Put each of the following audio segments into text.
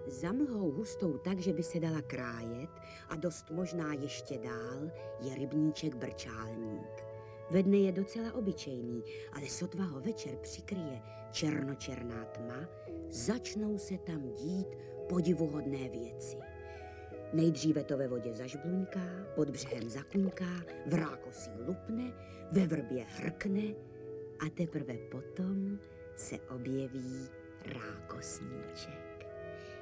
Za mlhou hustou tak, že by se dala krájet a dost možná ještě dál, je rybníček Brčálník. Ve dne je docela obyčejný, ale sotva ho večer přikryje černočerná tma, začnou se tam dít podivuhodné věci. Nejdříve to ve vodě zažbluňká, pod břehem zakuňká, v rákosí lupne, ve vrbě hrkne a teprve potom se objeví rákosníček.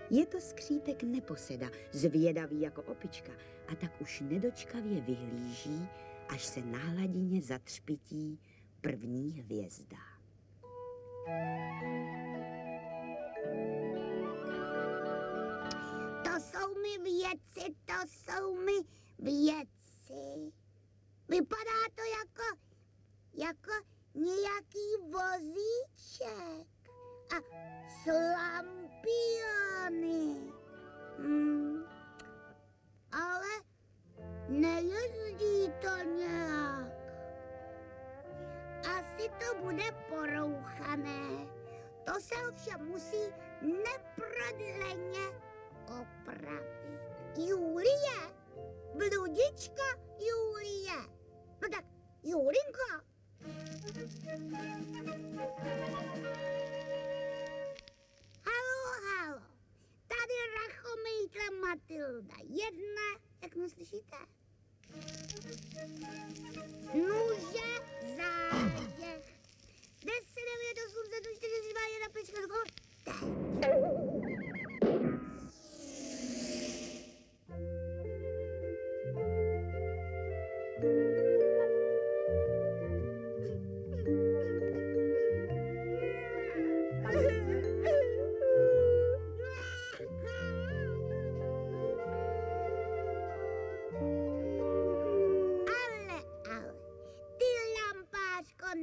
Je to skřítek neposeda, zvědavý jako opička a tak už nedočkavě vyhlíží, až se na hladině zatřpití první hvězda. To jsou mi věci. Vypadá to jako nějaký vozíček a s lampiony. Ale nejezdí to nějak. Asi to bude porouchané. To se ovšem musí neprodleně opravit. Julie, bludička Julie. No tak, Julinko. Halo. Tady rachomejtla Matilda 1, jak mě slyšíte? Nuže záděch. 10, 9, 8, 7, 4, 3, 2, 1, 5, 6, 7,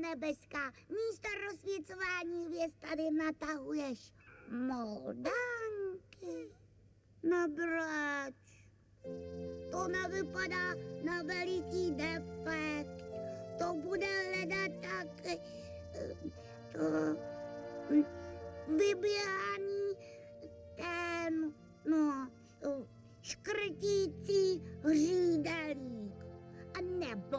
nebeská, místo rozsvícování hvězd tady natahuješ moldánky. No brať, to nevypadá na veliký defekt. To bude hledat tak to vyběhaný ten, škrtící hřídelník. A nebo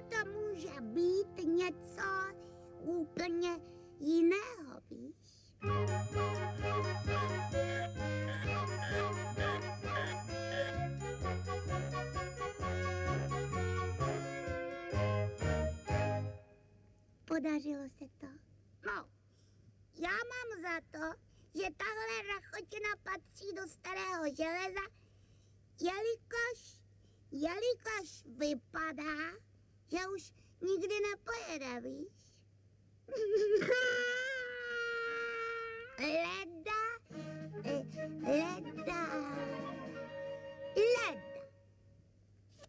to může být něco úplně jiného, víš? Podařilo se to? No, já mám za to, že tahle rachotina patří do starého železa, jelikož vypadá, že už nikdy nepojede, víš? Leda.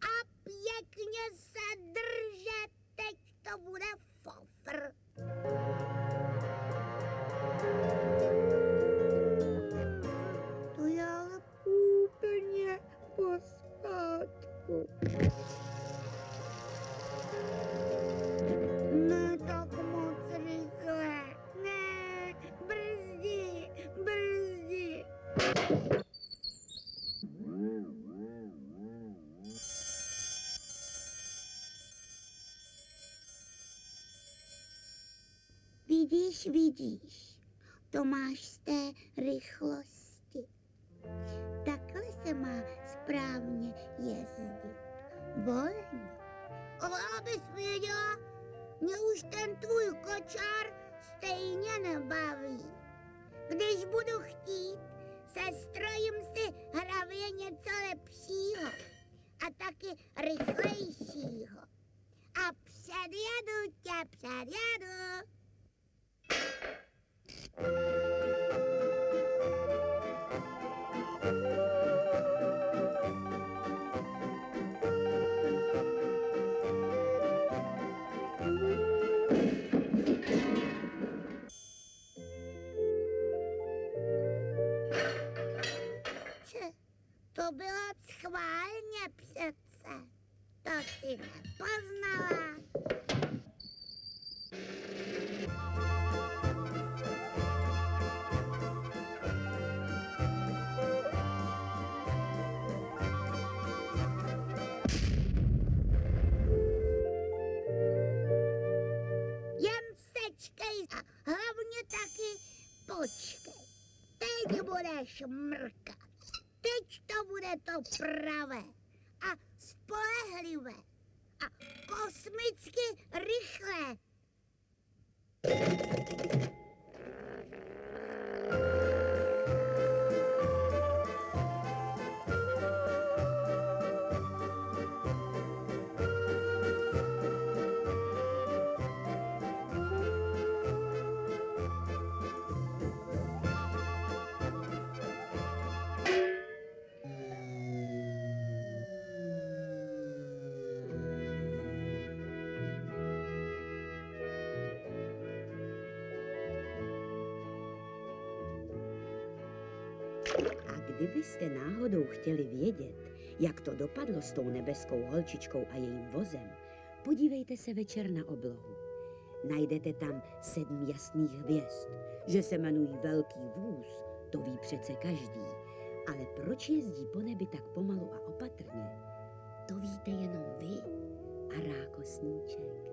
A pěkně se držet, teď to bude fofr. To je ale úplně pospátku. Ne tak moc rychle. Ne, brzdi. Vidíš, to máš z té rychlosti. Takhle se má správně jezdit. Volně. Ale abys věděla, mě už ten tvůj kočár stejně nebaví. Když budu chtít, sestrojím si hravě něco lepšího a taky rychlejšího. A předjedu tě. To bylo schválně přece. To si nepoznala. Počkej, teď budeš mrkat. Teď to bude to pravé a spolehlivé a kosmicky rychlé. Kdybyste náhodou chtěli vědět, jak to dopadlo s tou nebeskou holčičkou a jejím vozem, podívejte se večer na oblohu. Najdete tam 7 jasných hvězd. Že se jmenují Velký vůz, to ví přece každý. Ale proč jezdí po nebi tak pomalu a opatrně, to víte jenom vy a rákosníček.